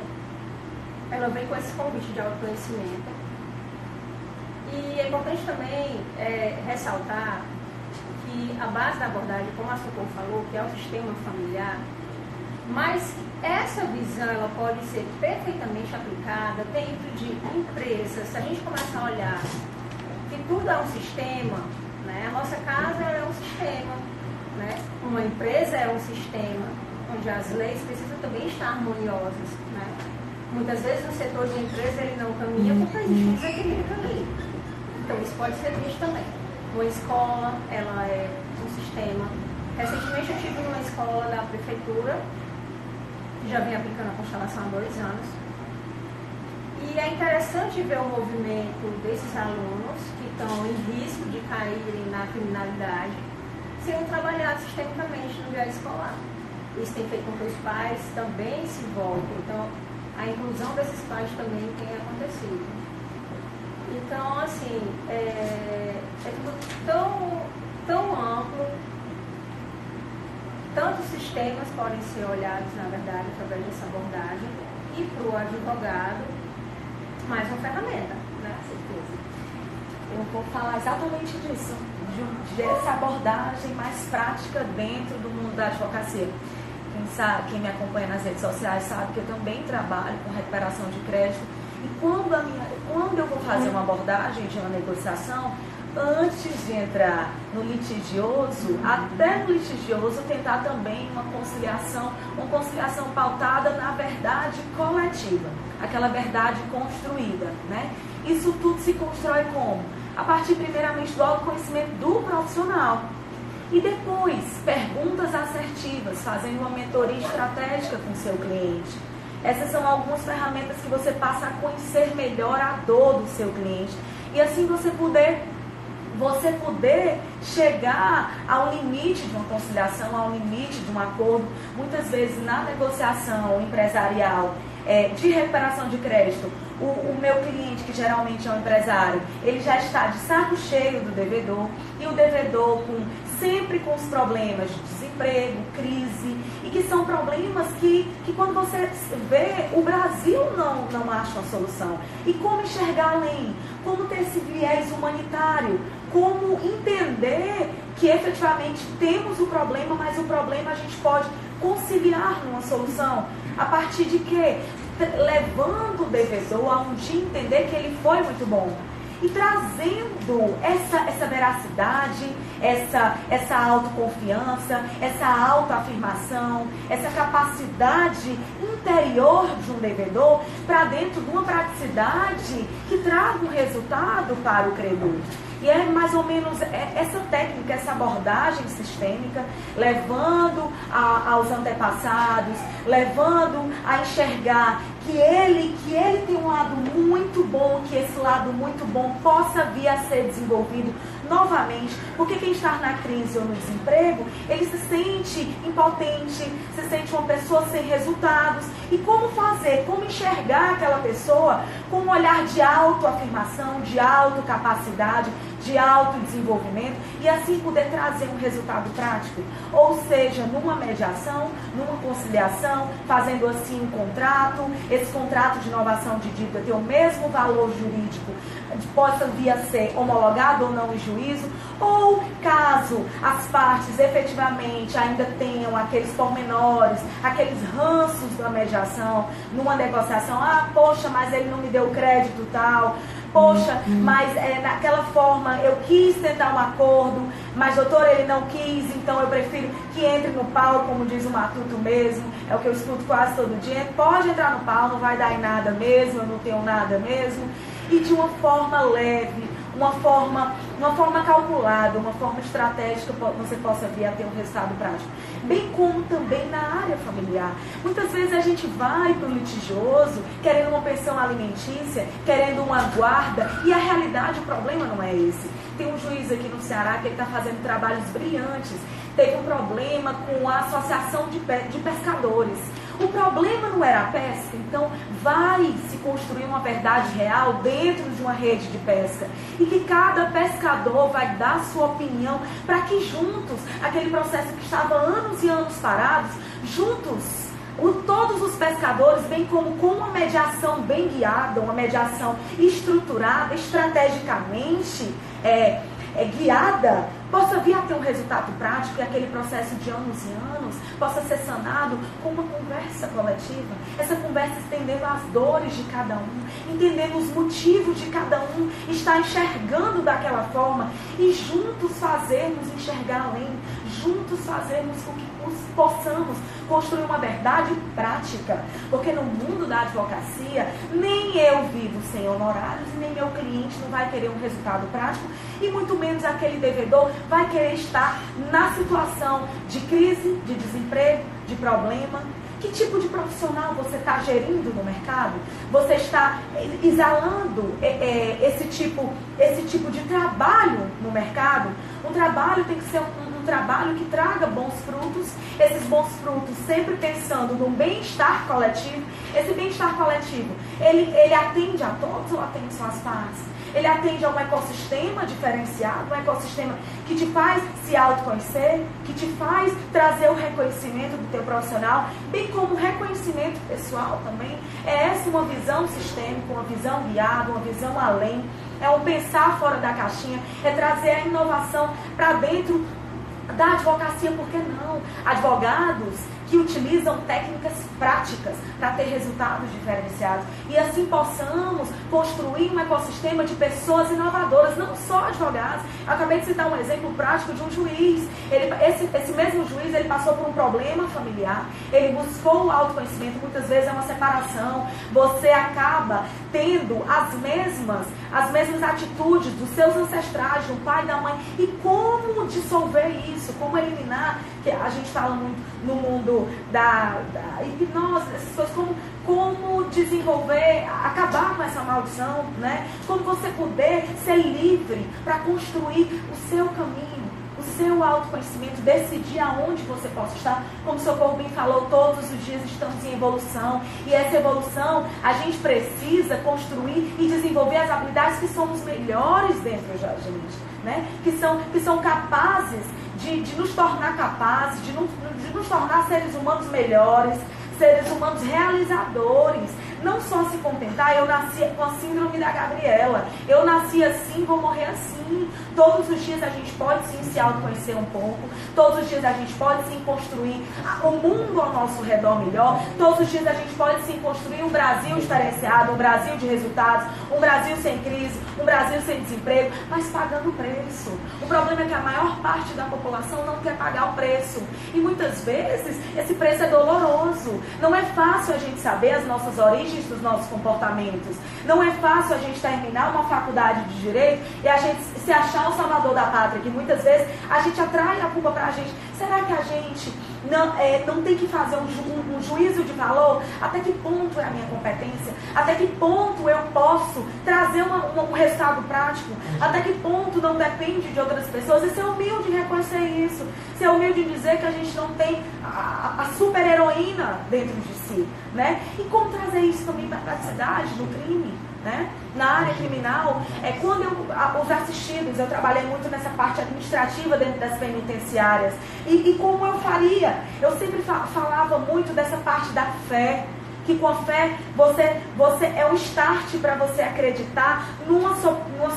ela vem com esse convite de autoconhecimento. E é importante também ressaltar que a base da abordagem, como a Socorro falou, que é o sistema familiar, mas essa visão ela pode ser perfeitamente aplicada dentro de empresas. Se a gente começar a olhar que tudo é um sistema, né? A nossa casa é um sistema, né? Uma empresa é um sistema, onde as leis precisam também estar harmoniosas, né? Muitas vezes o setor de empresa ele não caminha porque existe um desequilíbrio ali. Então isso pode ser visto também. Uma escola, ela é um sistema. Recentemente eu estive numa escola da prefeitura, que já vem aplicando a constelação há 2 anos. E é interessante ver o movimento desses alunos que estão em risco de caírem na criminalidade, sendo trabalhados sistemicamente no viés escolar. Isso tem feito com que os pais também se voltem. Então, a inclusão desses pais também tem acontecido. Então, assim, é tudo tão amplo. Tantos sistemas podem ser olhados, na verdade, através dessa abordagem. E para o advogado, mais uma ferramenta, né? Certeza. Eu vou falar exatamente disso, dessa abordagem mais prática dentro do mundo da advocacia. Quem me acompanha nas redes sociais sabe que eu também trabalho com recuperação de crédito. E quando eu vou fazer uma abordagem de uma negociação, antes de entrar no litigioso, até no litigioso tentar também uma conciliação pautada na verdade coletiva, aquela verdade construída, né? Isso tudo se constrói como? A partir primeiramente do autoconhecimento do profissional. E depois, perguntas assertivas, fazendo uma mentoria estratégica com o seu cliente. Essas são algumas ferramentas que você passa a conhecer melhor a dor do seu cliente. E assim você poder chegar ao limite de uma conciliação, ao limite de um acordo. Muitas vezes na negociação empresarial de recuperação de crédito, o meu cliente, que geralmente é um empresário, ele já está de saco cheio do devedor, e o devedor sempre com os problemas de desemprego, crise, e que são problemas que quando você vê, o Brasil não acha uma solução. E como enxergar além? Como ter esse viés humanitário? Como entender que efetivamente temos o problema, mas o problema a gente pode conciliar numa solução? A partir de quê? Levando o devedor a um dia entender que ele foi muito bom. E trazendo essa veracidade, essa autoconfiança, essa autoafirmação, essa capacidade interior de um devedor para dentro de uma praticidade que traga um resultado para o credor. E é mais ou menos essa técnica, essa abordagem sistêmica, levando aos antepassados, levando a enxergar que ele tem um lado muito bom, que esse lado muito bom possa vir a ser desenvolvido novamente, porque quem está na crise ou no desemprego, ele se sente impotente, se sente uma pessoa sem resultados. E como fazer, como enxergar aquela pessoa com um olhar de autoafirmação, de autocapacidade, de autodesenvolvimento e assim poder trazer um resultado prático. Ou seja, numa mediação, numa conciliação, fazendo assim um contrato, esse contrato de inovação de dívida ter o mesmo valor jurídico, possa vir a ser homologado ou não em juízo, ou caso as partes efetivamente ainda tenham aqueles pormenores, aqueles ranços da mediação, numa negociação, poxa, mas ele não me deu crédito tal, poxa, mas naquela forma eu quis tentar um acordo, mas doutor, ele não quis, então eu prefiro que entre no pau, como diz o Matuto mesmo, é o que eu escuto quase todo dia, pode entrar no pau, não vai dar em nada mesmo, eu não tenho nada mesmo, e de uma forma leve, uma forma calculada, uma forma estratégica, você possa vir a ter um resultado prático. Bem como também na área familiar. Muitas vezes a gente vai para o litigioso querendo uma pensão alimentícia, querendo uma guarda, e a realidade, o problema não é esse. Tem um juiz aqui no Ceará que ele está fazendo trabalhos brilhantes. Teve um problema com a associação de pescadores. O problema não era a pesca, então vai se construir uma verdade real dentro de uma rede de pesca. E que cada pescador vai dar sua opinião para que juntos, aquele processo que estava anos e anos parados, juntos, todos os pescadores, bem como com uma mediação bem guiada, uma mediação estruturada, estrategicamente guiada, possa vir a ter um resultado prático e aquele processo de anos e anos possa ser sanado com uma conversa coletiva. Essa conversa entendendo as dores de cada um, entendendo os motivos de cada um, estar enxergando daquela forma e juntos fazermos enxergar além, juntos fazermos com que possamos construir uma verdade prática, porque no mundo da advocacia, nem eu vivo sem honorários e nem meu cliente não vai querer um resultado prático e muito menos aquele devedor vai querer estar na situação de crise, de desemprego, de problema. Que tipo de profissional você está gerindo no mercado? Você está exalando esse tipo de trabalho no mercado? Um trabalho tem que ser um trabalho que traga bons frutos, esses bons frutos sempre pensando no bem-estar coletivo. Esse bem-estar coletivo, ele atende a todos ou atende só as partes? Ele atende a um ecossistema diferenciado, um ecossistema que te faz se autoconhecer, que te faz trazer o reconhecimento do teu profissional, bem como o reconhecimento pessoal também. É essa uma visão sistêmica, uma visão guiada, uma visão além. É um pensar fora da caixinha, é trazer a inovação para dentro da advocacia, por que não? Advogados que utilizam técnicas práticas para ter resultados diferenciados e assim possamos construir um ecossistema de pessoas inovadoras, não só advogados. Eu acabei de citar um exemplo prático de um juiz. Esse mesmo juiz, ele passou por um problema familiar, ele buscou o autoconhecimento, muitas vezes é uma separação, você acaba tendo as mesmas atitudes dos seus ancestrais, do pai e da mãe, e como dissolver isso, como eliminar, que a gente fala muito no mundo da hipnose, essas coisas, como desenvolver, acabar com essa maldição, né? Como você poder ser livre para construir o seu caminho, o seu autoconhecimento, decidir aonde você possa estar. Como o Socorro bem falou, todos os dias estamos em evolução, e essa evolução a gente precisa construir e desenvolver as habilidades que somos melhores dentro da gente, né? Que são capazes de nos tornar capazes, de nos tornar seres humanos melhores, seres humanos realizadores. Não só se contentar, eu nasci com a síndrome da Gabriela, eu nasci assim, vou morrer assim. Todos os dias a gente pode sim se autoconhecer um pouco, todos os dias a gente pode sim construir o mundo ao nosso redor melhor, todos os dias a gente pode sim construir um Brasil diferenciado, um Brasil de resultados, um Brasil sem crise, um Brasil sem desemprego, mas pagando preço. O problema é que a maior parte da população não quer pagar o preço, e muitas vezes esse preço é doloroso. Não é fácil a gente saber as nossas origens dos nossos comportamentos. Não é fácil a gente terminar uma faculdade de direito e a gente se achar o salvador da pátria, que muitas vezes a gente atrai a culpa pra gente. Será que a gente não tem que fazer um juízo de valor? Até que ponto é a minha competência? Até que ponto eu posso trazer um resultado prático? Até que ponto não depende de outras pessoas? E ser humilde em reconhecer isso. Ser humilde em dizer que a gente não tem a super heroína dentro de si, né? E como trazer isso também para a praticidade, no crime, né? Na área criminal, quando os assistidos, eu trabalhei muito nessa parte administrativa dentro das penitenciárias. E como eu faria? Eu sempre falava muito dessa parte da fé, que com a fé você é um start para você acreditar numa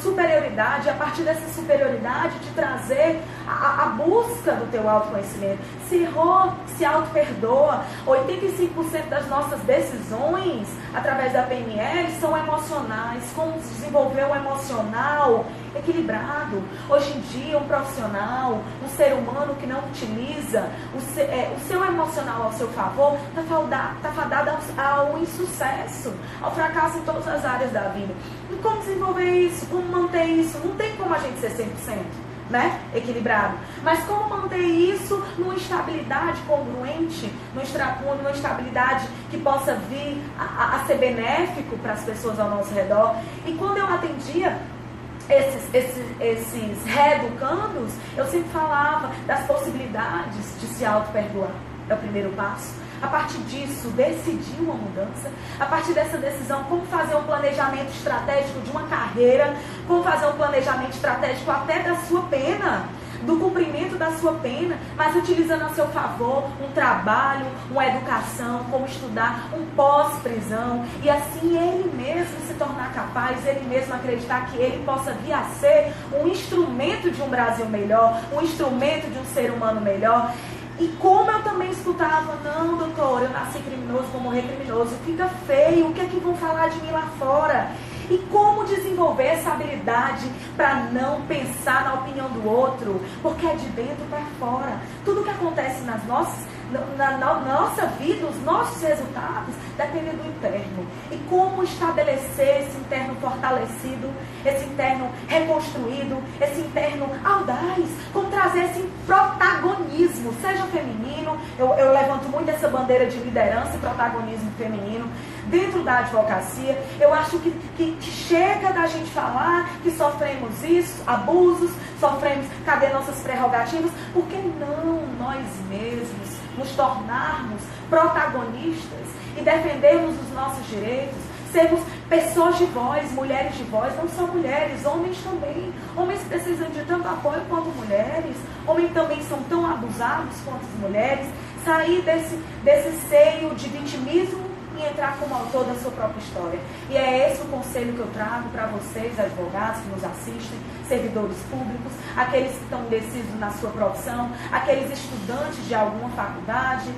superioridade, e a partir dessa superioridade te trazer a busca do teu autoconhecimento. Se errou, se auto-perdoa. 85% das nossas decisões através da PNL são emocionais. Como desenvolver um emocional equilibrado? Hoje em dia, um profissional, um ser humano que não utiliza o seu emocional ao seu favor, está fadado ao insucesso, ao fracasso em todas as áreas da vida. E como desenvolver isso? Como manter isso? Não tem como a gente ser 100%, né? Equilibrado. Mas como manter isso numa estabilidade congruente, numa estabilidade que possa vir a ser benéfico para as pessoas ao nosso redor? E quando eu atendia esses reeducandos, eu sempre falava das possibilidades de se auto-perdoar. É o primeiro passo. A partir disso, decidir uma mudança. A partir dessa decisão, como fazer um planejamento estratégico de uma carreira, como fazer um planejamento estratégico até da sua pena, do cumprimento da sua pena, mas utilizando a seu favor um trabalho, uma educação, como estudar, um pós-prisão, e assim ele mesmo se tornar capaz, ele mesmo acreditar que ele possa vir a ser um instrumento de um Brasil melhor, um instrumento de um ser humano melhor. E como eu também escutava, não, doutor, eu nasci criminoso, vou morrer criminoso, fica feio, o que é que vão falar de mim lá fora? E como desenvolver essa habilidade para não pensar na opinião do outro, porque é de dentro para fora. Tudo que acontece na nossa vida, os nossos resultados, dependem do interno. E como estabelecer esse interno fortalecido, esse interno reconstruído, esse interno audaz, como trazer esse protagonismo, seja feminino, eu levanto muito essa bandeira de liderança e protagonismo feminino. Dentro da advocacia, eu acho que chega da gente falar que sofremos isso, abusos, sofremos, cadê nossas prerrogativas? Por que não nós mesmos nos tornarmos protagonistas e defendermos os nossos direitos? Sermos pessoas de voz, mulheres de voz, não só mulheres, homens também. Homens precisam de tanto apoio quanto mulheres. Homens também são tão abusados quanto as mulheres. Sair desse seio de vitimismo e entrar como autor da sua própria história. E é esse o conselho que eu trago para vocês, advogados que nos assistem, servidores públicos, aqueles que estão indecisos na sua profissão, aqueles estudantes de alguma faculdade,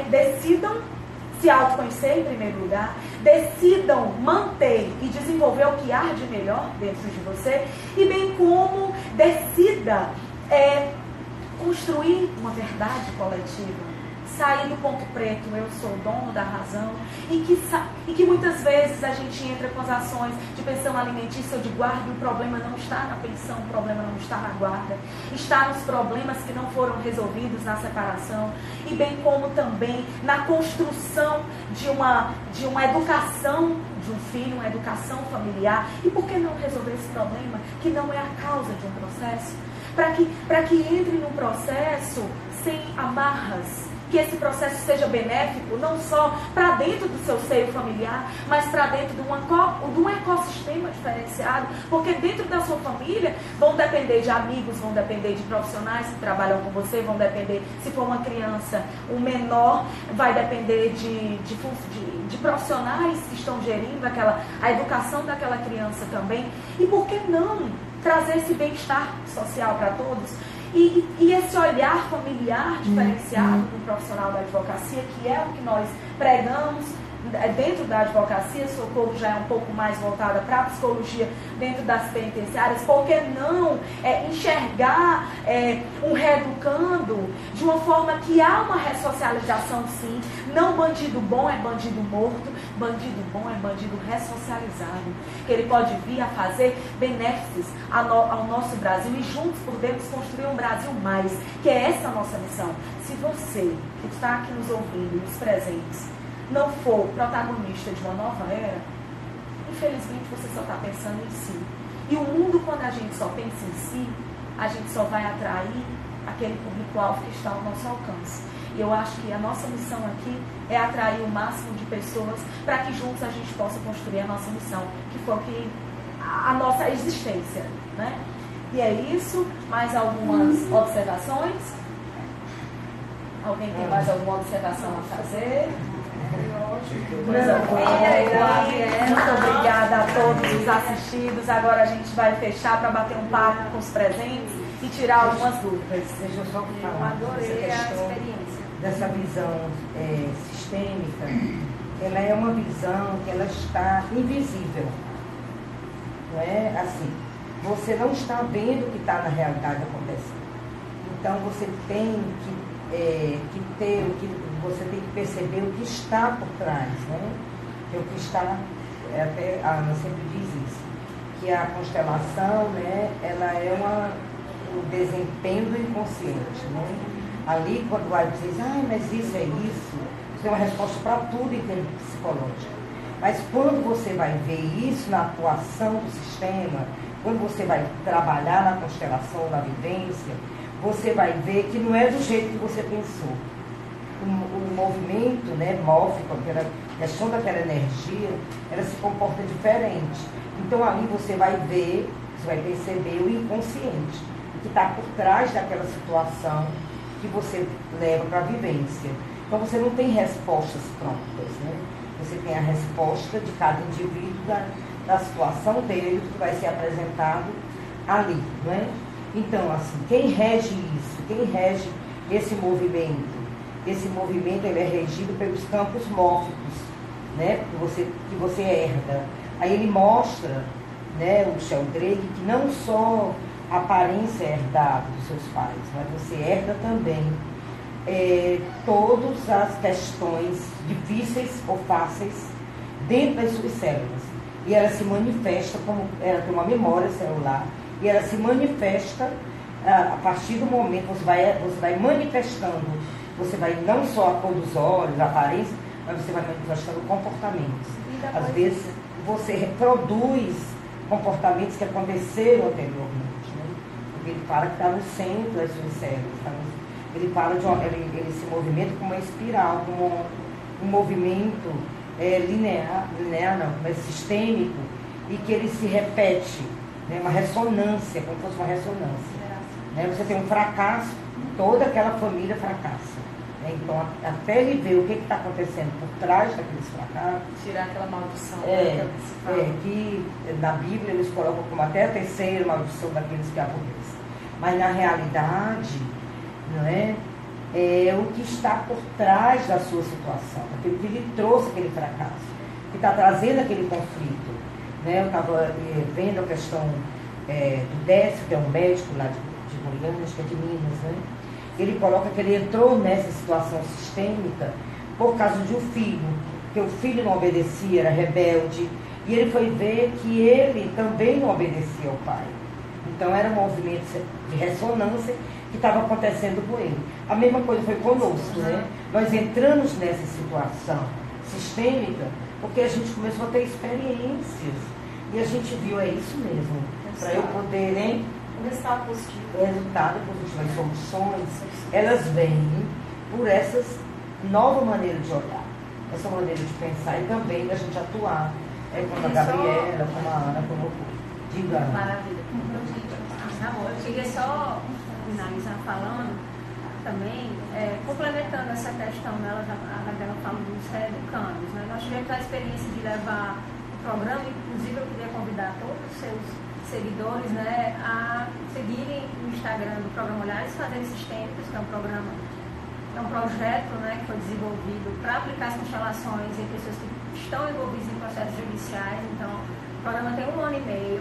decidam se autoconhecer em primeiro lugar, decidam manter e desenvolver o que há de melhor dentro de você, e bem como decida construir uma verdade coletiva. Sair do ponto preto, eu sou o dono da razão, e que muitas vezes a gente entra com as ações de pensão alimentícia ou de guarda, e o problema não está na pensão, o problema não está na guarda, está nos problemas que não foram resolvidos na separação, e bem como também na construção de uma educação de um filho, uma educação familiar. E por que não resolver esse problema, que não é a causa de um processo? Para que entre num processo sem amarras, que esse processo seja benéfico não só para dentro do seu seio familiar, mas para dentro de um ecossistema diferenciado, porque dentro da sua família vão depender de amigos, vão depender de profissionais que trabalham com você, vão depender, se for uma criança, o menor vai depender de profissionais que estão gerindo a educação daquela criança também. E por que não trazer esse bem-estar social para todos? E esse olhar familiar diferenciado do profissional da advocacia, que é o que nós pregamos dentro da advocacia. Socorro já é um pouco mais voltada para a psicologia dentro das penitenciárias. Por que não enxergar um reeducando de uma forma que há uma ressocialização, sim? Não bandido bom é bandido morto, bandido bom é bandido ressocializado, que ele pode vir a fazer benefícios ao nosso Brasil, e juntos podemos construir um Brasil mais, que é essa a nossa missão. Se você que está aqui nos ouvindo, nos presentes, não for protagonista de uma nova era, infelizmente você só está pensando em si. E o mundo, quando a gente só pensa em si, a gente só vai atrair aquele público-alvo que está ao nosso alcance. E eu acho que a nossa missão aqui é atrair o máximo de pessoas para que juntos a gente possa construir a nossa missão, que foi a nossa existência, né? E é isso. Mais algumas observações? Alguém tem mais alguma observação a fazer? Muito obrigada a todos os assistidos. Agora a gente vai fechar para bater um papo com os presentes e tirar algumas dúvidas. Deixa eu só falar. Eu adorei a experiência. Dessa visão sistêmica, ela é uma visão que ela está invisível. Não é assim? Você não está vendo o que está na realidade acontecendo. Então você tem você tem que perceber o que está por trás, né? O que está, até a Ana sempre diz isso, que a constelação, né, ela é o desempenho do inconsciente, né? Ali, quando vai dizer, mas isso é isso, você tem uma resposta para tudo em termos psicológicos. Mas quando você vai ver isso na atuação do sistema, quando você vai trabalhar na constelação, na vivência, você vai ver que não é do jeito que você pensou. O movimento, né, move com aquela questão daquela energia, ela se comporta diferente. Então ali você vai ver, você vai perceber o inconsciente, o que está por trás daquela situação que você leva para a vivência. Então você não tem respostas prontas, né? Você tem a resposta de cada indivíduo da situação dele, que vai ser apresentado ali, não é? Então, assim, quem rege isso, quem rege esse movimento? Esse movimento ele é regido pelos campos mórficos, né, que você herda. Aí ele mostra, né, o Sheldrake, que não só a aparência é herdada dos seus pais, mas você herda também todas as questões difíceis ou fáceis dentro das suas células. E ela se manifesta como, ela tem uma memória celular, e ela se manifesta a partir do momento que você vai manifestando. Você vai não só a cor dos olhos, a aparência, mas você vai manifestando comportamentos. Às vezes você reproduz comportamentos que aconteceram anteriormente, né? Porque ele fala que está no centro das suas células. Ele fala ele se movimenta como uma espiral, como um movimento linear não, mas sistêmico, e que ele se repete, né? Uma ressonância, como se fosse uma ressonância. Né? Você tem um fracasso, toda aquela família fracassa. Então, até ele ver o que está acontecendo por trás daqueles fracassos. Tirar aquela maldição. Que na Bíblia eles colocam como até a terceira maldição daqueles que aborrecem. Mas na realidade, não é o que está por trás da sua situação, aquilo que lhe trouxe aquele fracasso, que está trazendo aquele conflito. Né? Eu estava vendo a questão do Décio, que é um médico lá de Goiânia, acho que é de Minas, né? Ele coloca que ele entrou nessa situação sistêmica por causa de um filho, que o filho não obedecia, era rebelde, e ele foi ver que ele também não obedecia ao pai. Então era um movimento de ressonância que estava acontecendo com ele. A mesma coisa foi conosco, né? Nós entramos nessa situação sistêmica porque a gente começou a ter experiências, e a gente viu, é isso mesmo, para eu poder, hein? O resultado positivo. O resultado positivo, as soluções, elas vêm por essas nova maneira de olhar, essa maneira de pensar, e também da gente atuar. Como a Gabriela, como a Ana colocou. Diga. Maravilha. Eu queria só finalizar falando também, complementando essa questão dela, ela fala dos reeducandos, né? Nós tivemos a experiência de levar o programa, inclusive eu queria convidar todos os seus seguidores, né, a seguirem o Instagram do programa Olhares Fazeres Sistêmicos, que é um programa, é um projeto, né, que foi desenvolvido para aplicar as constelações em pessoas que estão envolvidas em processos judiciais. Então, o programa tem 1 ano e meio,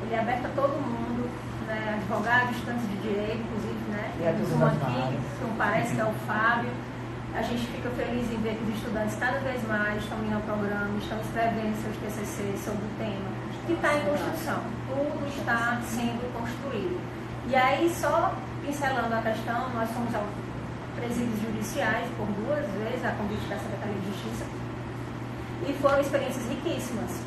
ele é aberto a todo mundo, né, advogados, estudantes de direito, inclusive, né, temos um aqui, que parece que é o Fábio. A gente fica feliz em ver que os estudantes cada vez mais estão indo ao programa, estão escrevendo seus TCC sobre o tema, que está em construção, tudo está sendo construído. E aí, só pincelando a questão, nós fomos aos presídios judiciais por 2 vezes, a convite da Secretaria de Justiça, e foram experiências riquíssimas,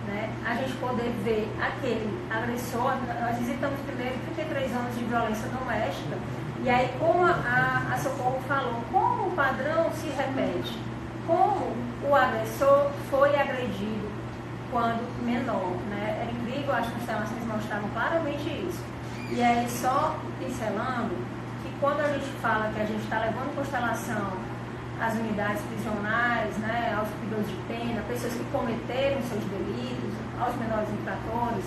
né? A gente poder ver aquele agressor, nós visitamos primeiro 33 anos de violência doméstica, E aí, como a Socorro falou, como o padrão se repete, como o agressor foi agredido quando menor, né? Era incrível, as constelações mostravam claramente isso. E aí, só pincelando, que quando a gente fala que a gente está levando em constelação as unidades prisionais, né, aos cuidadores de pena, pessoas que cometeram seus delitos, aos menores infratores,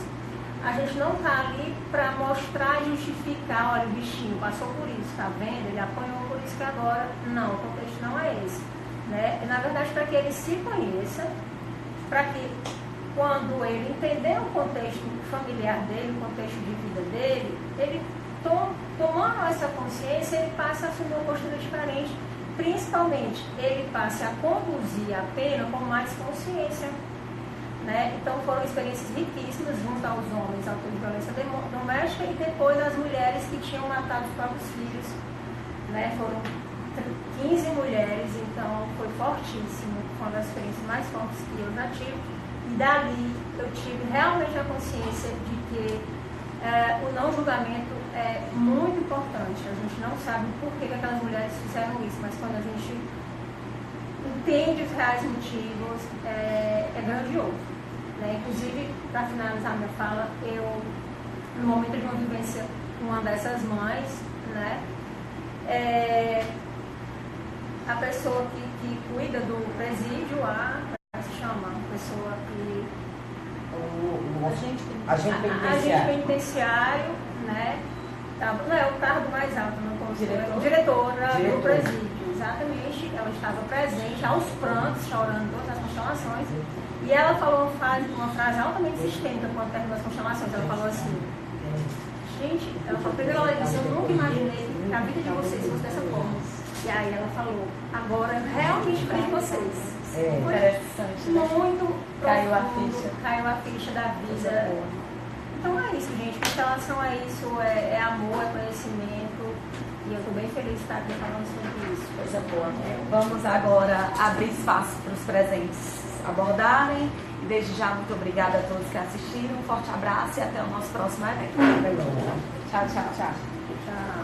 a gente não está ali para mostrar e justificar, olha, o bichinho passou por isso, está vendo? Ele apanhou por isso que agora. Não, o contexto não é esse. Né? Na verdade, para que ele se conheça, para que quando ele entender o contexto familiar dele, o contexto de vida dele, ele tomando essa consciência, ele passa a assumir uma postura diferente. Principalmente, ele passe a conduzir a pena com mais consciência. Né? Então foram experiências riquíssimas junto aos homens autores de violência doméstica e depois as mulheres que tinham matado os próprios filhos. Né? Foram 15 mulheres, então foi fortíssimo, foi uma das experiências mais fortes que eu já tive. E dali eu tive realmente a consciência de que o não julgamento é muito importante. A gente não sabe por que aquelas mulheres fizeram isso, mas quando a gente entende os reais motivos, é grandioso. Né? Inclusive, para finalizar minha fala, eu, no momento de uma vivência com uma dessas mães, né, a pessoa que cuida do presídio, se chama, a pessoa que... agente penitenciário, né? Não é o cargo mais alto, não consigo. Diretora do presídio, exatamente. Ela estava presente aos prantos, chorando todas as constelações. E ela falou uma frase altamente sistêmica quando terminou as constelações. Ela falou assim: gente, ela falou, primeiro ela disse, eu nunca imaginei que a vida de vocês fosse dessa forma. E aí ela falou, agora eu realmente vejo vocês. Interessante, né? Muito Caiu a profundo, ficha. caiu a ficha da vida. Então é isso, gente. Com relação a isso, é amor, é conhecimento. E eu estou bem feliz de estar aqui falando sobre isso. Coisa boa. Vamos agora abrir espaço para os presentes abordarem. E desde já, muito obrigada a todos que assistiram. Um forte abraço e até o nosso próximo evento. Tchau, tchau, tchau. Tchau.